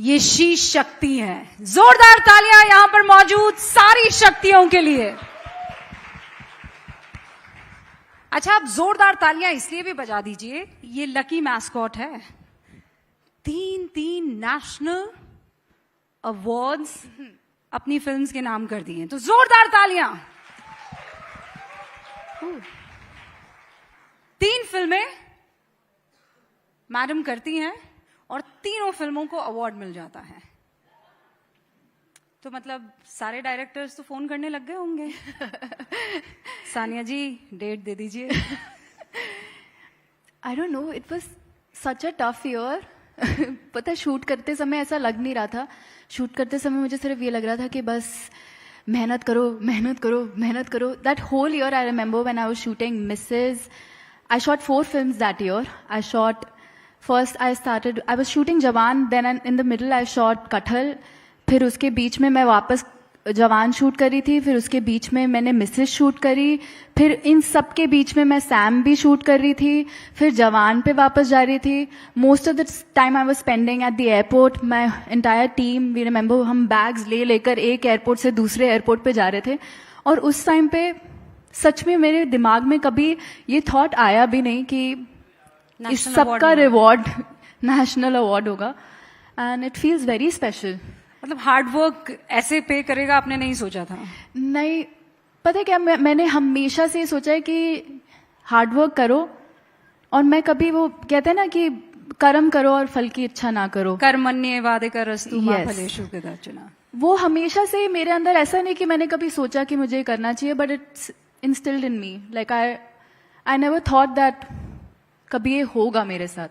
ये शीश शक्ति है। जोरदार तालियां यहां पर मौजूद सारी शक्तियों के लिए। अच्छा, आप जोरदार तालियां इसलिए भी बजा दीजिए, ये लकी मैस्कॉट है। 3 नेशनल अवार्ड्स अपनी फिल्म्स के नाम कर दिए, तो जोरदार तालियां। 3 फिल्में मैडम करती हैं और तीनों फिल्मों को अवार्ड मिल जाता है। तो मतलब सारे डायरेक्टर्स तो फोन करने लग गए होंगे। सानिया जी, डेट दे दीजिए। आई don't no, it was such a tough year. पता है, शूट करते समय ऐसा लग नहीं रहा था। शूट करते समय मुझे सिर्फ ये लग रहा था कि बस मेहनत करो, मेहनत करो, मेहनत करो। That whole year I remember when I was shooting Mrs, I shot 4 films that year. I shot first, I was shooting जवान, then in the middle I shot कटहल, फिर उसके बीच में मैं वापस जवान शूट करी थी, फिर उसके बीच में मैंने मिसेज शूट करी, फिर इन सब के बीच में मैं सैम भी शूट कर रही थी, फिर जवान पे वापस जा रही थी। Most of the time I was spending at the airport. My entire team, we remember, हम बैग्स लेकर एक एयरपोर्ट से दूसरे एयरपोर्ट पे जा रहे थे। और उस टाइम पे सच में मेरे दिमाग में कभी ये थॉट आया भी नहीं कि इस सबका रिवॉर्ड नेशनल अवार्ड होगा। And it feels very special. मतलब हार्डवर्क ऐसे पे करेगा, आपने नहीं सोचा था? नहीं, पता है क्या, मैंने हमेशा से सोचा है कि हार्डवर्क करो, और मैं कभी, वो कहते हैं ना कि कर्म करो और फल की इच्छा ना करो। कर्मण्ये वाधिकारस्तु मा फलेषु कदाचन। वो हमेशा से मेरे अंदर, ऐसा नहीं कि मैंने कभी सोचा कि मुझे करना चाहिए, but it's instilled in me. Like I never thought that कभी ये होगा मेरे साथ।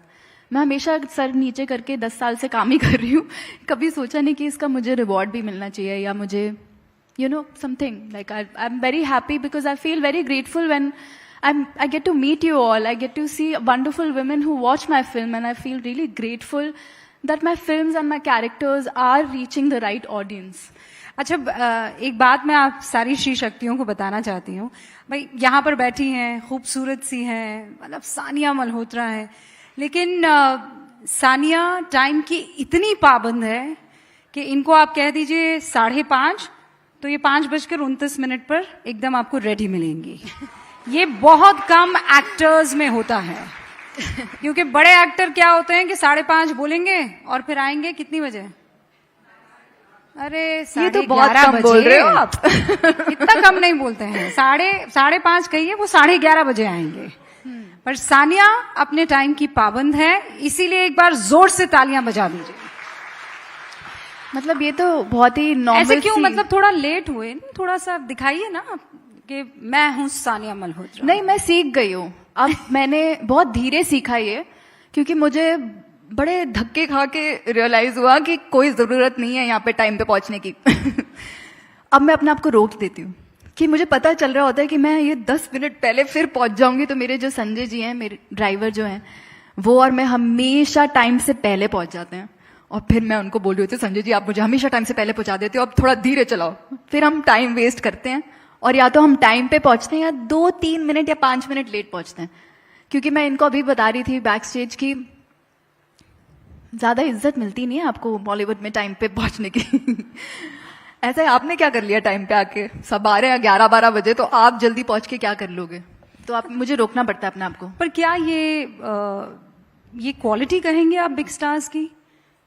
मैं हमेशा सर नीचे करके 10 साल से काम ही कर रही हूँ। कभी सोचा नहीं कि इसका मुझे रिवॉर्ड भी मिलना चाहिए, या मुझे something like, I am very happy because I feel very grateful when I get to meet you all. I get to see wonderful women who watch my film, and I feel really grateful that my films and my characters are reaching the right audience. अच्छा, एक बात मैं आप सारी श्री शक्तियों को बताना चाहती हूँ। भाई यहाँ पर बैठी हैं, खूबसूरत सी हैं, मतलब सानिया मल्होत्रा है, लेकिन सानिया टाइम की इतनी पाबंद है कि इनको आप कह दीजिए 5:30, तो ये 5:29 पर एकदम आपको रेडी मिलेंगी। ये बहुत कम एक्टर्स में होता है, क्योंकि बड़े एक्टर क्या होते हैं कि 5:30 बोलेंगे और फिर आएंगे कितनी बजे? अरे ये तो बहुत कम बोल रहे हो आप। इतना कम नहीं बोलते हैं, 5:30 कहिए, वो 11:30 बजे आएंगे। पर सानिया अपने टाइम की पाबंद है, इसीलिए एक बार जोर से तालियां बजा दीजिए। मतलब ये तो बहुत ही नॉर्मल। ऐसे क्यों, मतलब थोड़ा लेट हुए, थोड़ा सा दिखाइए ना कि मैं हूं सानिया मल्होत्रा। नहीं, मैं सीख गई हूँ अब। मैंने बहुत धीरे सीखा ये, क्योंकि मुझे बड़े धक्के खा के रियलाइज हुआ कि कोई जरूरत नहीं है यहाँ पे टाइम पे पहुंचने की। अब मैं अपने आप को रोक देती हूँ कि मुझे पता चल रहा होता है कि मैं ये 10 मिनट पहले फिर पहुंच जाऊंगी, तो मेरे जो संजय जी हैं, मेरे ड्राइवर जो हैं, वो और मैं हमेशा टाइम से पहले पहुंच जाते हैं। और फिर मैं उनको बोल रही होती हूँ, संजय जी आप मुझे हमेशा टाइम से पहले पहुंचा देते हो, अब थोड़ा धीरे चलाओ। फिर हम टाइम वेस्ट करते हैं, और या तो हम टाइम पे पहुंचते हैं या 2-3 मिनट या 5 मिनट लेट पहुंचते हैं। क्योंकि मैं इनको अभी बता रही थी बैक स्टेज की ज्यादा इज्जत मिलती नहीं है आपको बॉलीवुड में टाइम पे पहुंचने की। ऐसा है, आपने क्या कर लिया टाइम पे आके? सब आ रहे हैं 11-12 बजे, तो आप जल्दी पहुंच के क्या कर लोगे? तो आप, मुझे रोकना पड़ता है अपने आप को। पर क्या ये क्वालिटी कहेंगे आप बिग स्टार्स की,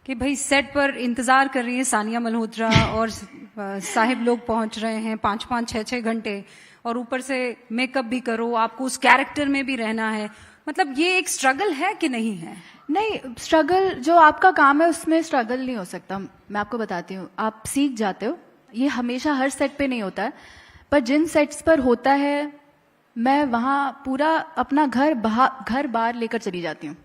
कि भाई सेट पर इंतजार कर रही है सानिया मल्होत्रा और साहिब लोग पहुंच रहे हैं 5-5, 6-6 घंटे, और ऊपर से मेकअप भी करो, आपको उस कैरेक्टर में भी रहना है। मतलब ये एक स्ट्रगल है कि नहीं है? नहीं, स्ट्रगल, जो आपका काम है उसमें स्ट्रगल नहीं हो सकता। मैं आपको बताती हूँ, आप सीख जाते हो। ये हमेशा हर सेट पे नहीं होता है, पर जिन सेट्स पर होता है, मैं वहाँ पूरा अपना घर बार लेकर चली जाती हूँ।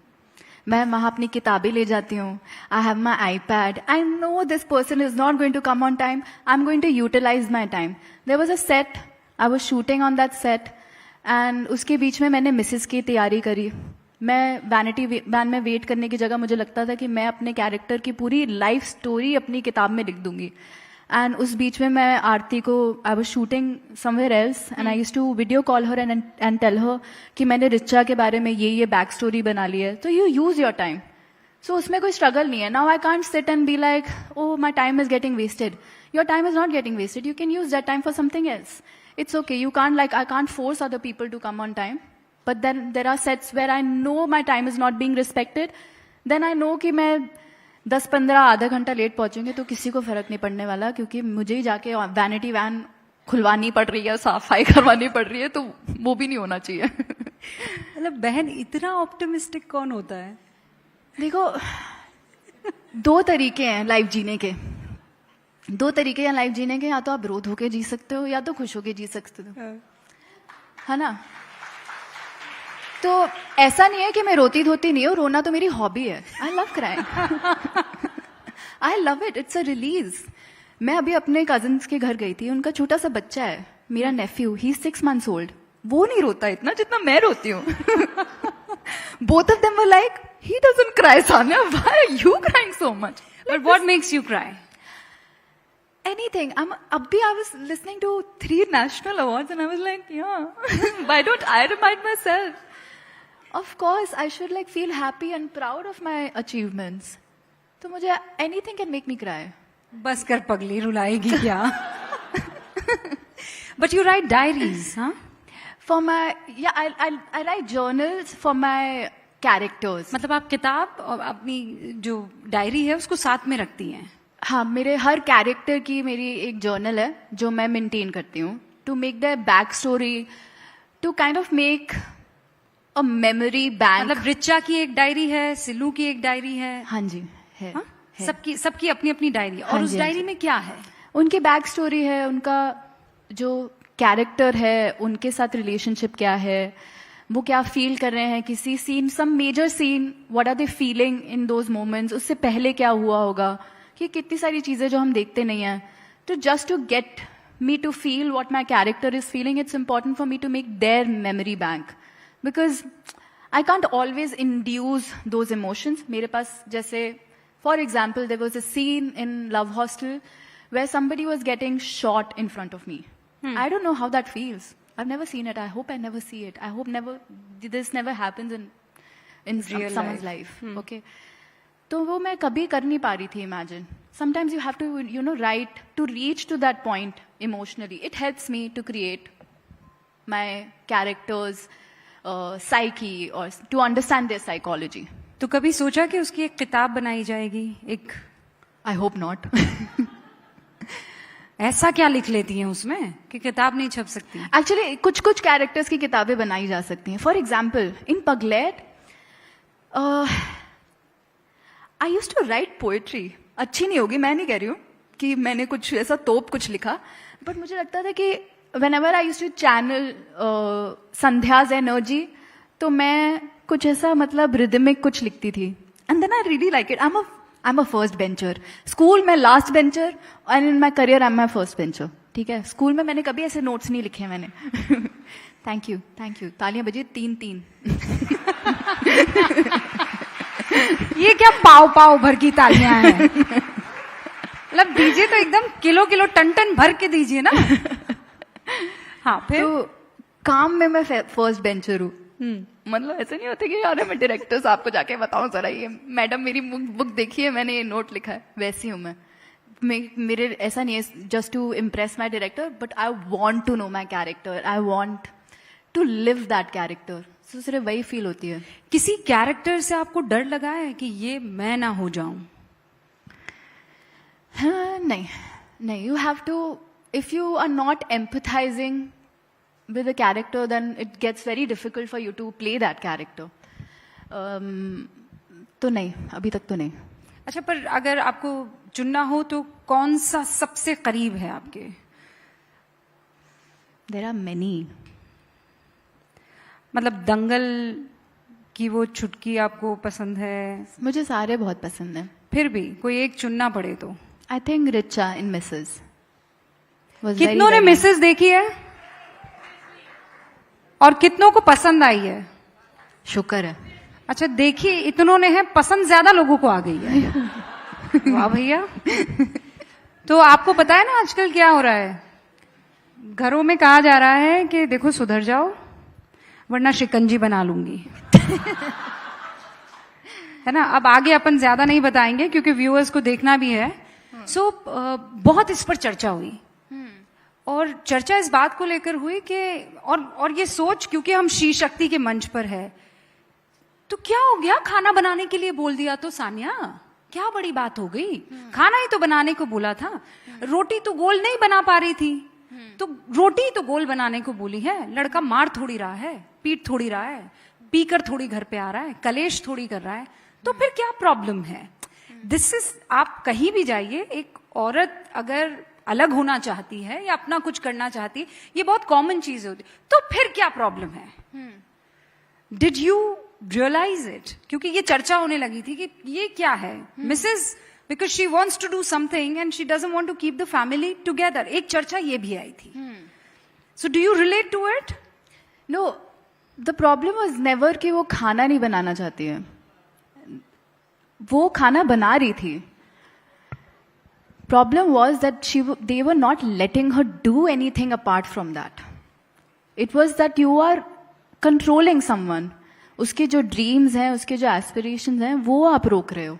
मैं वहाँ अपनी किताबें ले जाती हूँ। I have my iPad. I know this person is not going to come on time, I am going to utilize my time. There was a set, I was shooting on that set, and उसके बीच में मैंने Mrs की तैयारी करी। मैं vanity van में wait करने की जगह मुझे लगता था कि मैं अपने कैरेक्टर की पूरी लाइफ स्टोरी अपनी किताब में लिख दूंगी। एंड उस बीच में मैं आरती को, I was shooting somewhere else, and I used to video call her and tell her कि मैंने रिचा के बारे में ये बैक स्टोरी बना ली है। तो you use your time. So उसमें कोई स्ट्रगल नहीं है. Now I can't sit and be like, oh my time is getting wasted. Your time is not getting wasted. You can use that time for something else. It's okay. You can't, like, I can't force other people to come on time. But then there are sets where I know my time is not being respected. Then I know कि मैं 10-15 आधा घंटा late पहुंचूंगी तो किसी को फर्क नहीं पड़ने वाला, क्योंकि मुझे ही जाके वैनिटी वैन खुलवानी पड़ रही है, सफाई करवानी पड़ रही है, तो वो भी नहीं होना चाहिए. मतलब बहन, इतना ऑप्टिमिस्टिक कौन होता है? देखो, 2 तरीके हैं लाइफ जीने के. 2 तरीके हैं लाइफ जीने के. या तो आप रो धो के जी सकते हो, या तो खुश होके जी सकते हो, है ना? तो ऐसा नहीं है कि मैं रोती धोती नहीं हूँ. रोना तो मेरी हॉबी है. आई love crying. I love it. It's a release. मैं अभी अपने कजिन्स के घर गई थी. उनका छोटा सा बच्चा है, मेरा नेफ्यू. ही 6 months old. वो नहीं रोता इतना जितना मैं रोती हूँ. Both of them were like, he doesn't cry. Sania, why are you crying so much? But what makes you cry? Anything. I was listening to 3 national awards and I was like, yeah, why don't I remind myself? Of course, I should like feel happy and proud of my achievements. तो मुझे anything can make me cry. बस कर पगली, रुलाएगी क्या? But you write diaries, huh? For my, yeah, I write journals for my characters. मतलब आप किताब और अपनी जो डायरी है उसको साथ में रखती हैं? हाँ, मेरे हर कैरेक्टर की मेरी एक जर्नल है जो मैं मेंटेन करती हूँ, to make the back story, to kind of make a memory bank. मतलब रिचा की एक डायरी है, सिल्लू की एक डायरी है. हाँ जी, है. हाँ? सबकी अपनी अपनी डायरी. और हाँ उस जी, डायरी में क्या है? उनकी बैक स्टोरी है, उनका जो कैरेक्टर है, उनके साथ रिलेशनशिप क्या है, वो क्या फील कर रहे हैं किसी scene, some major scene, what are they feeling in those moments, उससे पहले क्या हुआ होगा. कि कितनी सारी चीजें जो हम देखते नहीं हैं. तो just to get me to feel what my character is feeling, it's important for me to make their memory bank, because I can't always induce those emotions. मेरे पास जैसे for example there was a scene in Love Hostel where somebody was getting shot in front of me. I don't know how that feels. I've never seen it. I hope I never see it. I hope this never happens in Real someone's life. Okay. तो वो मैं कभी कर नहीं पा रही थी. Imagine. Sometimes you have to, write to reach to that point emotionally. It helps me to create my characters' psyche or to understand their psychology. तो कभी सोचा कि उसकी एक किताब बनाई जाएगी? एक I hope not. ऐसा क्या लिख लेती हैं उसमें कि किताब नहीं छप सकती? एक्चुअली कुछ कुछ कैरेक्टर्स की किताबें बनाई जा सकती हैं. फॉर एग्जाम्पल इन पगलेट I used to write poetry. अच्छी नहीं होगी, मैं नहीं कह रही हूँ कि मैंने कुछ ऐसा तोप कुछ लिखा, बट मुझे लगता था कि whenever I used to channel Sandhya's energy, तो मैं कुछ ऐसा मतलब रिदमिक कुछ लिखती थी. And then I really like it. I'm a first bencher. School में last bencher and in my career I am my first bencher. ठीक है, स्कूल में मैंने कभी ऐसे नोट्स नहीं लिखे मैंने. Thank you. तालियां बजी 3-3. ये क्या पाव भर की तालियां हैं? मतलब दीजिए तो एकदम किलो टन भर के दीजिए ना. हाँ, फिर तो काम में मैं फर्स्ट बेंचर हूँ. मतलब ऐसे नहीं होता कि यार मैं डायरेक्टर साहब को जाके बताऊं जरा ये मैडम मेरी बुक देखिए मैंने ये नोट लिखा है. वैसी हूं मैं. मेरे ऐसा नहीं है just to impress my director, but I want to know my character. I want to live that character. So सिर्फ वही फील होती है. किसी कैरेक्टर से आपको डर लगा है कि ये मैं ना हो जाऊं? हाँ, नहीं. You have to, if you are not empathising with a character, then it gets very difficult for you to play that character. तो नहीं, अभी तक तो नहीं. अच्छा, पर अगर आपको चुनना हो तो कौन सा सबसे करीब है आपके? There are many. मतलब दंगल की वो चुटकी आपको पसंद है? मुझे सारे बहुत पसंद हैं. फिर भी कोई एक चुनना पड़े तो? I think Richa in Mrs. कितनों ने मिसेस देखी है और कितनों को पसंद आई है? शुक्र है. अच्छा, देखिए इतनों ने है, पसंद ज्यादा लोगों को आ गई है. वाह भैया. तो आपको पता है ना आजकल क्या हो रहा है? घरों में कहा जा रहा है कि देखो सुधर जाओ वरना शिकंजी बना लूंगी. है ना. अब आगे अपन ज्यादा नहीं बताएंगे क्योंकि व्यूअर्स को देखना भी है. सो बहुत इस पर चर्चा हुई और चर्चा इस बात को लेकर हुई कि और ये सोच, क्योंकि हम श्री शक्ति के मंच पर है, तो क्या हो गया, खाना बनाने के लिए बोल दिया तो सानिया क्या बड़ी बात हो गई. खाना ही तो बनाने को बोला था. रोटी तो गोल नहीं बना पा रही थी, तो रोटी तो गोल बनाने को बोली है. लड़का मार थोड़ी रहा है, पीट थोड़ी रहा है, पीकर थोड़ी घर पे आ रहा है, कलेश थोड़ी कर रहा है, तो फिर क्या प्रॉब्लम है. दिस इज, आप कहीं भी जाइए, एक औरत अगर अलग होना चाहती है या अपना कुछ करना चाहती है, ये बहुत कॉमन चीज होती है, तो फिर क्या प्रॉब्लम है. डिड यू रियलाइज इट, क्योंकि ये चर्चा होने लगी थी कि ये क्या है. Mrs, because she wants to do something and she doesn't want to keep the family together. एक चर्चा ये भी आई थी. So do you relate to it. No, the problem was never कि वो खाना नहीं बनाना चाहती है. वो खाना बना रही थी. Problem was that they were not letting her do anything apart from that. It was that you are controlling someone. उसके जो dreams हैं, उसके जो aspirations हैं, वो आप रोक रहे हो.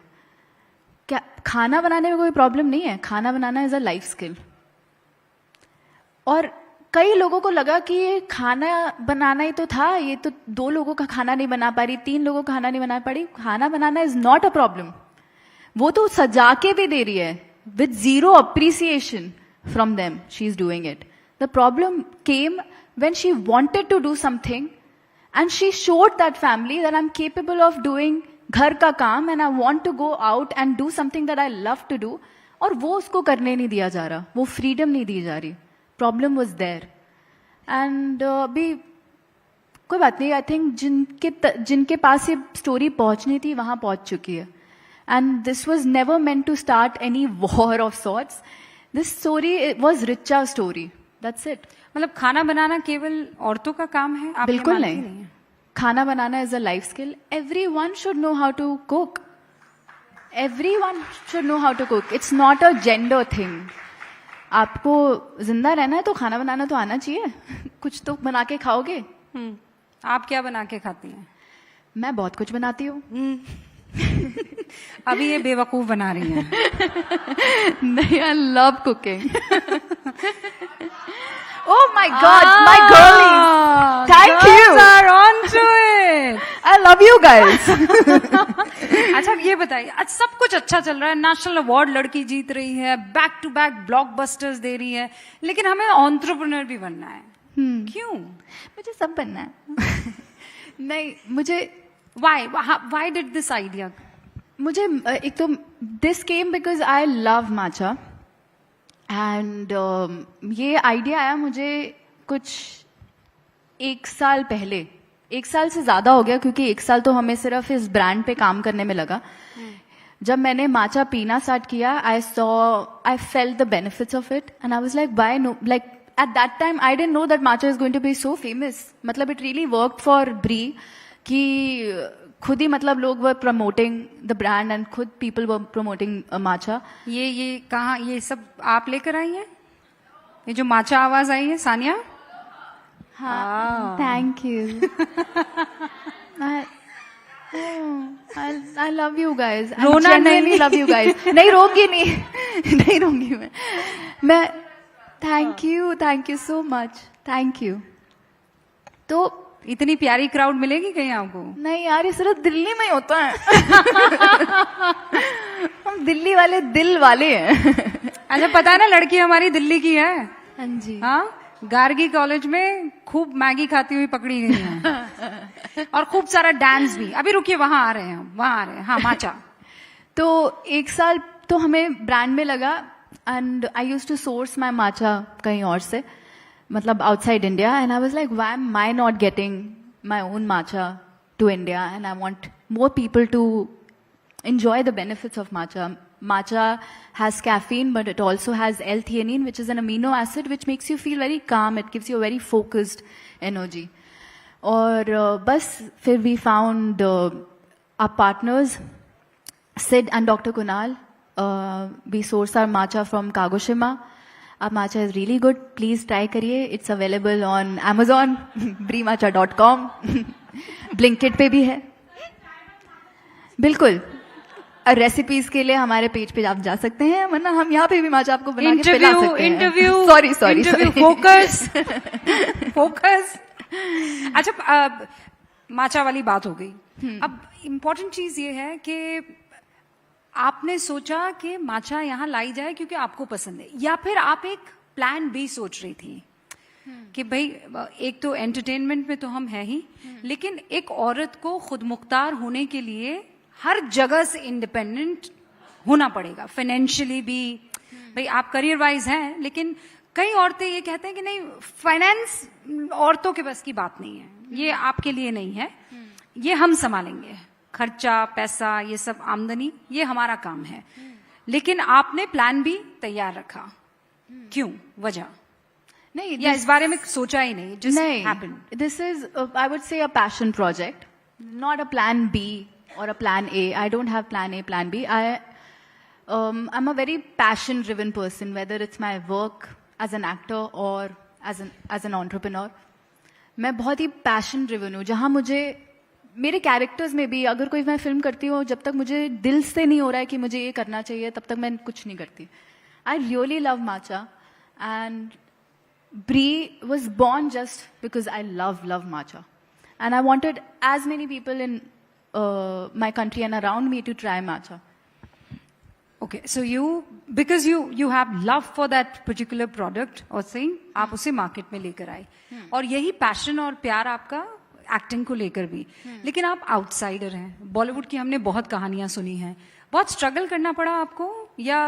क्या खाना बनाने में कोई problem नहीं है. खाना बनाना is a life skill. और कई लोगों को लगा कि ये खाना बनाना ही तो था, ये तो 2 लोगों का खाना नहीं बना पा रही, 3 लोगों का खाना नहीं बना पा रही. खाना बनाना is not a problem. वो तो सजा के भी दे रही है. With zero appreciation from them, she's doing it. The problem came when she wanted to do something and she showed that family that I'm capable of doing घर का काम and I want to go out and do something that I love to do. और वो उसको करने नहीं दिया जा रहा, वो freedom नहीं दी जा रही. Problem was there. And अभी कोई बात नहीं, I think जिनके पास ये story पहुंचनी थी वहां पहुंच चुकी है. And this was never meant to start any war of sorts. This story was Richa's story. That's it. मतलब खाना बनाना केवल औरतों का काम है. आप बिल्कुल नहीं. खाना बनाना is a life skill. Everyone should know how to cook. Everyone should know how to cook. It's not a gender thing. आपको जिंदा रहना है तो खाना बनाना तो आना चाहिए. कुछ तो बना के खाओगे. आप क्या बना के खाती हैं. मैं बहुत कुछ बनाती हूँ. अभी ये बेवकूफ बना रही हैं. नहीं, I love cooking. Oh my God, my girlies. Thank you. Girls are on to it. I love you guys. अच्छा, अब ये बताइए, आज सब कुछ अच्छा चल रहा है, नेशनल अवार्ड लड़की जीत रही है, बैक टू बैक ब्लॉकबस्टर्स दे रही है, लेकिन हमें एंटरप्रेन्योर भी बनना है. क्यों. मुझे सब बनना है. नहीं, मुझे Why did this idea? मुझे एक तो this came because I love matcha and ये आइडिया आया मुझे कुछ 1 साल पहले. 1 साल से ज्यादा हो गया क्योंकि 1 साल तो हमें सिर्फ इस ब्रांड पे काम करने में लगा. जब मैंने matcha पीना स्टार्ट किया, I felt the benefits of it and I was like, why no, like at that time I didn't know that matcha is going to be so famous. मतलब it really worked for Brie कि खुद ही मतलब लोग वर promoting the brand and खुद people were promoting माचा. ये कहाँ, ये सब आप लेकर आई हैं, ये जो माचा आवाज आई है सानिया. हाँ, thank you. I love you guys. रोना नहीं. love you guys. नहीं रोंगी नहीं रोंगी मैं. Thank you so much. Thank you. तो इतनी प्यारी क्राउड मिलेगी कहीं आपको. नहीं यार, ये सिर्फ दिल्ली में ही होता है. हम दिल्ली वाले दिल वाले हैं. अच्छा, पता है ना, लड़की हमारी दिल्ली की है. हाँ जी. हाँ, गार्गी कॉलेज में खूब मैगी खाती हुई पकड़ी गई है. और खूब सारा डांस भी. अभी रुकिए, वहां आ रहे हैं. हाँ, माचा. तो 1 साल तो हमें ब्रांड में लगा and I used to source my matcha कहीं और से, मतलब outside India, and I was like, why am I not getting my own matcha to India? And I want more people to enjoy the benefits of matcha. Matcha has caffeine, but it also has L-theanine, which is an amino acid which makes you feel very calm. It gives you a very focused energy. और बस फिर we found our partners, Sid and Dr. Kunal. We source our matcha from Kagoshima. Our matcha is really good. Please try करिए. It's available on Amazon, breematcha.com. Blinkit पे भी है. बिल्कुल। Recipes के लिए हमारे पेज पे आप जा सकते हैं, वरना हम यहाँ पे भी माचा आपको बना के पिला सकते हैं। Interview sorry focus focus. अच्छा, माचा वाली बात हो गई। अब इम्पोर्टेंट चीज ये है कि आपने सोचा कि माचा यहाँ लाई जाए क्योंकि आपको पसंद है, या फिर आप एक प्लान बी सोच रही थी कि भाई एक तो एंटरटेनमेंट में तो हम है ही, लेकिन एक औरत को खुद मुख्तार होने के लिए हर जगह से इंडिपेंडेंट होना पड़ेगा, फाइनेंशियली भी। भाई आप करियर वाइज हैं, लेकिन कई औरतें ये कहते हैं कि नहीं, फाइनेंस औरतों के बस की बात नहीं है, ये आपके लिए नहीं है, ये हम संभालेंगे, खर्चा पैसा ये सब आमदनी ये हमारा काम है। लेकिन आपने प्लान भी तैयार रखा, क्यों, वजह? नहीं, या इस बारे में सोचा ही नहीं, just नहीं, happened? This is I would say a passion project, not a plan B or a plan A. I don't have plan A, plan B. I'm a very passion driven person, whether it's my work as an actor or as an entrepreneur. मैं बहुत ही passion driven हूँ, जहाँ मुझे मेरे characters में भी, अगर कोई मैं फिल्म करती हूँ, जब तक मुझे दिल से नहीं हो रहा है कि मुझे ये करना चाहिए, तब तक मैं कुछ नहीं करती. I really love matcha, and Bree was born just because I love matcha, and I wanted as many people in my country and around me to try matcha. Okay, so because you have love for that particular product or thing, आप उसे market में लेकर आए, और यही passion और प्यार आपका एक्टिंग को लेकर भी. लेकिन आप आउटसाइडर हैं, बॉलीवुड की हमने बहुत कहानियां सुनी हैं, बहुत स्ट्रगल करना पड़ा आपको, या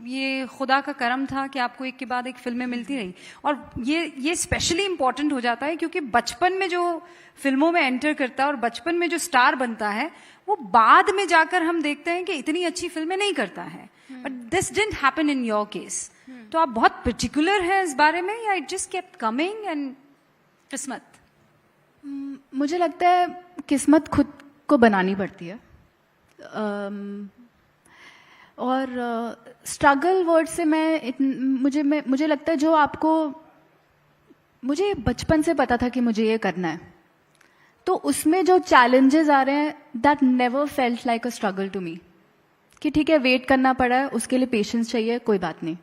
ये खुदा का करम था कि आपको एक के बाद एक फिल्में मिलती रही? और ये स्पेशली इंपॉर्टेंट हो जाता है क्योंकि बचपन में जो फिल्मों में एंटर करता है और बचपन में जो स्टार बनता है, वो बाद में जाकर हम देखते हैं कि इतनी अच्छी फिल्में नहीं करता है. But this didn't happen in your case. तो आप बहुत पर्टिकुलर हैं इस बारे में, या it just kept coming and किस्मत? मुझे लगता है किस्मत खुद को बनानी पड़ती है. और स्ट्रगल वर्ड से मुझे लगता है जो आपको, मुझे बचपन से पता था कि मुझे ये करना है, तो उसमें जो चैलेंजेस आ रहे हैं, that never felt like a struggle to me. कि ठीक है, वेट करना पड़ा है, उसके लिए पेशेंस चाहिए, कोई बात नहीं.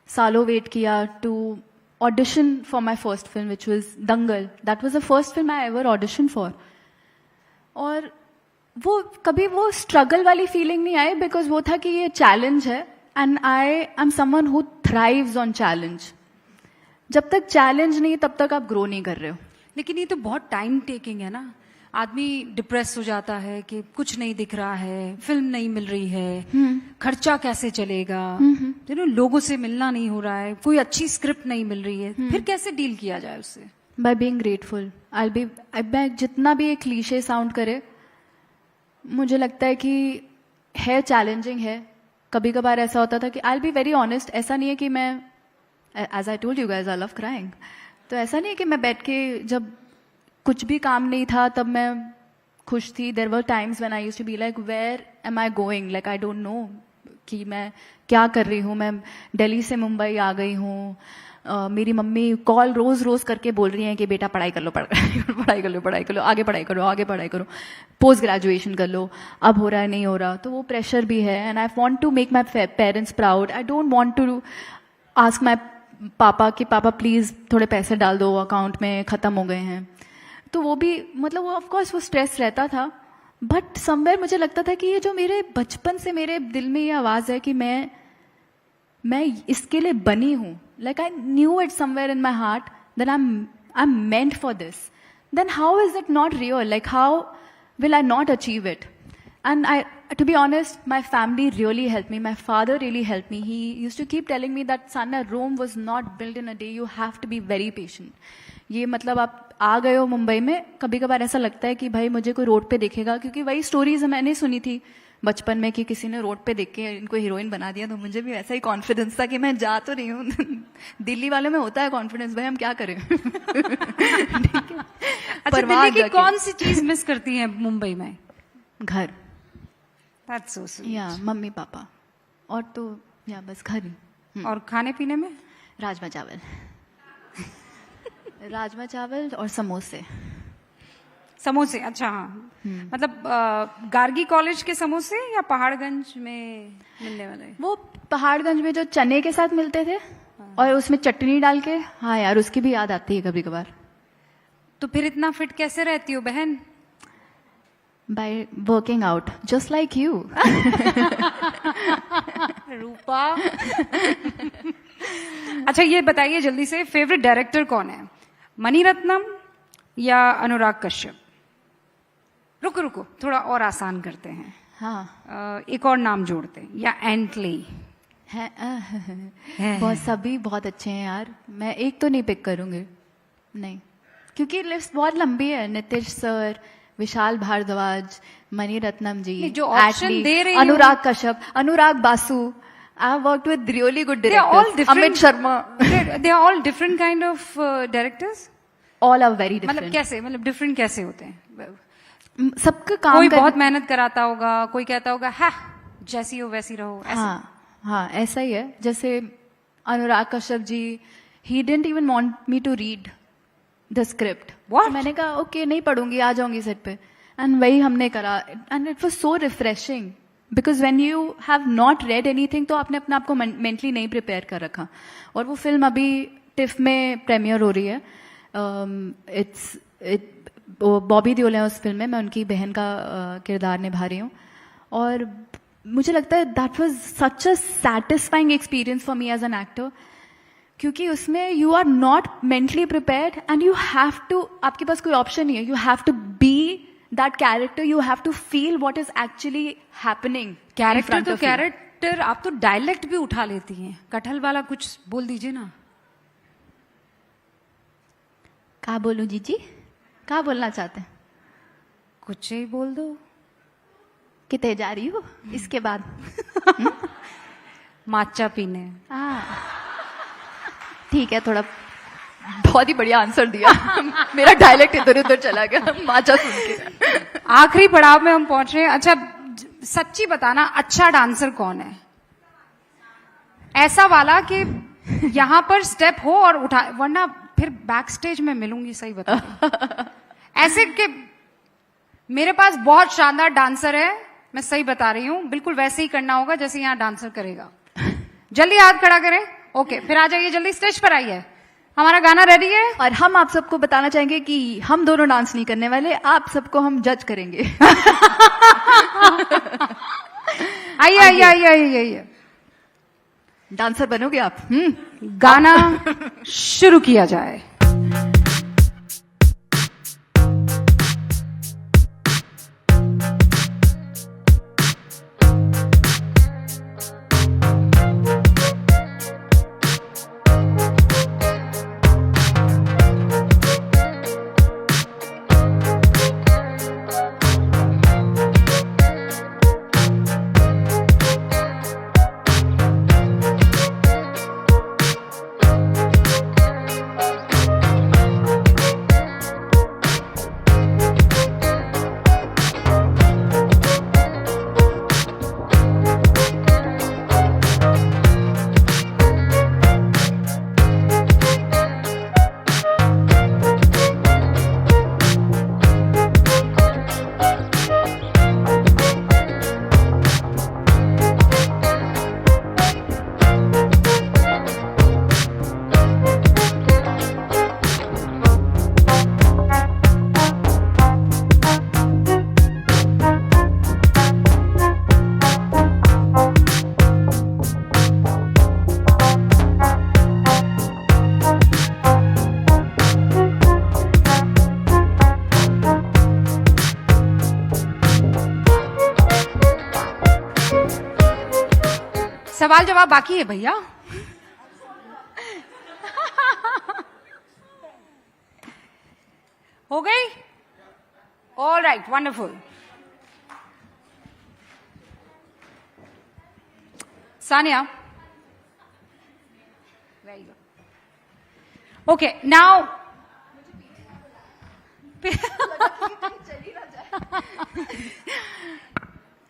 सालों वेट किया to audition for my first film which was Dangal. That was the first film I ever audition for. और वो कभी वो स्ट्रगल वाली फीलिंग नहीं आई, बिकॉज वो था कि ये चैलेंज है, and I am someone who thrives on challenge. जब तक चैलेंज नहीं, तब तक आप ग्रो नहीं कर रहे हो. लेकिन ये तो बहुत टाइम टेकिंग है ना. आदमी डिप्रेस हो जाता है कि कुछ नहीं दिख रहा है, फिल्म नहीं मिल रही है, खर्चा कैसे चलेगा, लोगों से मिलना नहीं हो रहा है, कोई अच्छी स्क्रिप्ट नहीं मिल रही है, फिर कैसे डील किया जाए उससे? By being grateful. जितना भी एक क्लीशे साउंड करे, मुझे लगता है कि है चैलेंजिंग है. कभी कभार ऐसा होता था कि I will be very honest, ऐसा नहीं है कि मैं, as I told you guys, I love crying. तो ऐसा नहीं है कि मैं बैठ के, जब कुछ भी काम नहीं था तब मैं खुश थी. There were times when I used to be like, where am I going, like I don't know कि मैं क्या कर रही हूँ. मैं दिल्ली से मुंबई आ गई हूँ. मेरी मम्मी कॉल रोज करके बोल रही हैं कि बेटा पढ़ाई कर लो, पढ़ाई कर लो, आगे पढ़ाई करो, पोस्ट ग्रेजुएशन कर लो. अब हो रहा है, नहीं हो रहा, तो वो प्रेशर भी है. And I want to make my parents proud. I don't want to ask my पापा कि पापा प्लीज थोड़े पैसे डाल दो, अकाउंट में खत्म हो गए हैं. तो वो भी, मतलब वो ऑफकोर्स वो स्ट्रेस रहता था. बट समवेयर मुझे लगता था कि ये जो मेरे बचपन से मेरे दिल में ये आवाज है कि मैं इसके लिए बनी हूँ. Like I knew it somewhere in my heart that I'm meant for this. Then how is it not real? Like how will I not achieve it? And to be honest, my family really helped me. My father really helped me. He used to keep telling me that Sana, Rome was not built in a day. You have to be very patient. ये मतलब आप आ गए हो मुंबई में, कभी कभार ऐसा लगता है कि भाई मुझे कोई रोड पे देखेगा, क्योंकि वही स्टोरीज मैंने सुनी थी बचपन में कि किसी ने रोड पे देख के इनको हीरोइन बना दिया. तो मुझे भी वैसा ही कॉन्फिडेंस था कि मैं जा तो रही हूँ. दिल्ली वालों में होता है कॉन्फिडेंस, भाई हम क्या करें. अच्छा, दिल्ली की कौन सी चीज मिस करती है मुंबई में? घर. That's so sweet. या मम्मी पापा, और तो या बस घर ही. और खाने पीने में? राजमा चावल. राजमा चावल और समोसे. समोसे, अच्छा हाँ। मतलब गार्गी कॉलेज के समोसे या पहाड़गंज में मिलने वाले? वो पहाड़गंज में जो चने के साथ मिलते थे और उसमें चटनी डाल के, हाँ यार उसकी भी याद आती है कभी कभार। तो फिर इतना फिट कैसे रहती हो बहन? By working out just like you. Rupa. अच्छा ये बताइए जल्दी से, फेवरेट डायरेक्टर कौन है? मणिरत्नम या अनुराग कश्यप? रुको रुको, थोड़ा और आसान करते हैं। हाँ एक और नाम जोड़ते हैं, या एंटली है। बहुत सभी बहुत अच्छे हैं यार, मैं एक तो नहीं पिक करूंगी, नहीं, क्योंकि लिस्ट बहुत लंबी है। नीतीश सर, विशाल भारद्वाज, मणिरत्नम जी, जो ऑप्शन दे रही अनुराग कश्यप, अनुराग Basu. I have worked with really good directors. Amit Sharma. They are all different kind of directors. All are very different. मतलब कैसे, मतलब डिफरेंट कैसे होते हैं? सबका काम कोई बहुत मेहनत कराता होगा, कोई कहता होगा हाँ जैसी हो वैसी रहो, ऐसे? हाँ ऐसा ही है। जैसे Anurag Kashyap ji, he didn't even want me to read the script. What? तो मैंने कहा ओके नहीं पढ़ूंगी, आ जाऊंगी सेट पे, एंड वही हमने करा, and it was so refreshing because when you have not red anything तो आपने अपने आप को मेंटली नहीं प्रिपेयर कर रखा। और वो फिल्म अभी टिफ में प्रीमियर हो रही है। बॉबी देओल है उस फिल्म में, मैं उनकी बहन का किरदार निभा रही हूँ, और मुझे लगता है that was such a satisfying experience for me as an actor, क्योंकि उसमें you are not mentally prepared and you have to, आपके पास कोई ऑप्शन नहीं है, you have to be that character, you have to feel what is actually happening. Character तो character, आप तो डायलेक्ट भी उठा लेती हैं। कटहल वाला कुछ बोल दीजिए ना। क्या बोलूं जीजी, क्या बोलना चाहते हैं? कुछ ही बोल दो। कितने जा रही हो इसके बाद? माचा पीने। ठीक है, थोड़ा बहुत ही बढ़िया आंसर दिया। मेरा डायलेक्ट इधर उधर चला गया माचा सुन के। आखिरी पड़ाव में हम पहुंच रहे हैं। अच्छा सच्ची बताना, अच्छा डांसर कौन है? ऐसा वाला कि यहाँ पर स्टेप हो और उठा, वरना फिर बैक स्टेज में मिलूंगी। सही बता ऐसे कि मेरे पास बहुत शानदार डांसर है, मैं सही बता रही हूँ, बिल्कुल वैसे ही करना होगा जैसे यहाँ डांसर करेगा। जल्दी हाथ खड़ा करें। ओके, फिर आ जाइए, जल्दी स्टेज पर आइए, हमारा गाना रेडी है। और हम आप सबको बताना चाहेंगे कि हम दोनों डांस नहीं करने वाले, आप सबको हम जज करेंगे। आइए आइए आइए आइए, डांसर बनोगे आप? गाना शुरू किया जाए। सवाल जवाब बाकी है भैया। हो गई? All right, wonderful. Sania, very good. Okay, now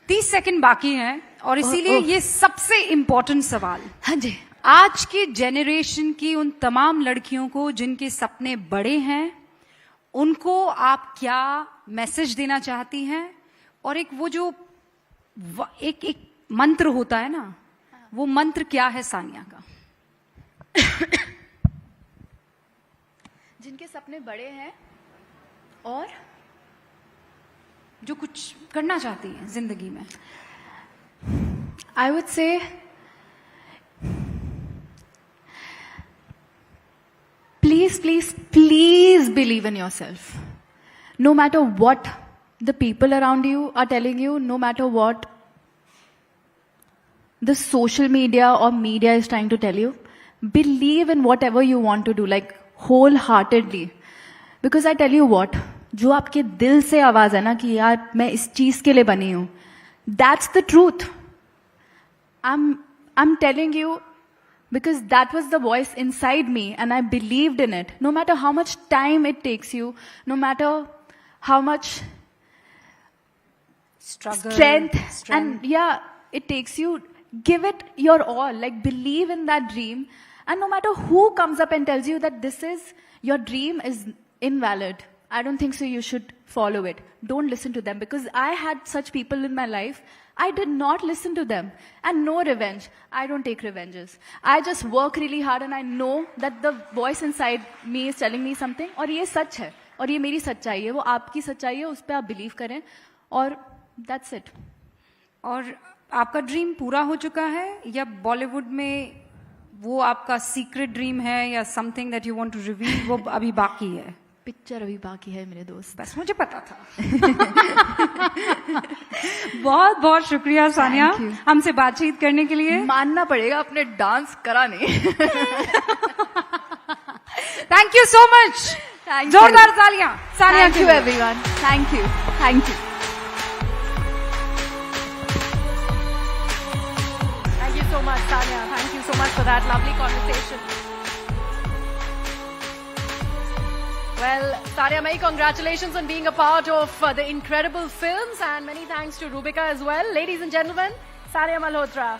30 second बाकी हैं और इसीलिए ये सबसे इंपॉर्टेंट सवाल। हाँ जी। आज के जेनरेशन की उन तमाम लड़कियों को जिनके सपने बड़े हैं, उनको आप क्या मैसेज देना चाहती हैं, और एक वो जो एक मंत्र होता है ना, वो मंत्र क्या है सानिया का? जिनके सपने बड़े हैं और जो कुछ करना चाहती हैं जिंदगी में, I would say please, please, please believe in yourself. No matter what the people around you are telling you, no matter what the social media or media is trying to tell you, believe in whatever you want to do, like wholeheartedly. Because I tell you what, जो आपके दिल से आवाज है ना कि यार मैं इस चीज के लिए बनी हूं, that's the truth. I'm telling you because that was the voice inside me and I believed in it. No matter how much time it takes you, no matter how much strength and yeah, it takes you, give it your all, like believe in that dream. And no matter who comes up and tells you that this is, your dream is invalid, I don't think so you should follow it. Don't listen to them, because I had such people in my life. I did not listen to them. And no revenge. I don't take revenges. I just work really hard and I know that the voice inside me is telling me something. और ये सच है. और ये मेरी सच्चाई है. वो आपकी सच्चाई है. उस पर आप बिलीव करें. और that's it. और आपका ड्रीम पूरा हो चुका है, या बॉलीवुड में वो आपका सीक्रेट ड्रीम है, या something that you want to reveal, वो अभी बाकी है? पिक्चर अभी बाकी है मेरे दोस्त. बस मुझे पता था. बहुत बहुत शुक्रिया सानिया हमसे बातचीत करने के लिए. मानना पड़ेगा अपने डांस करा नहीं. Thank you so much. जोरदार तालियां Sania. Thank you everyone. Thank you. Thank you. Thank you so much, Sania. Thank you so much for that lovely conversation. Well, Sania Mai, congratulations on being a part of the incredible films, and many thanks to Rubika as well. Ladies and gentlemen, Sania Malhotra.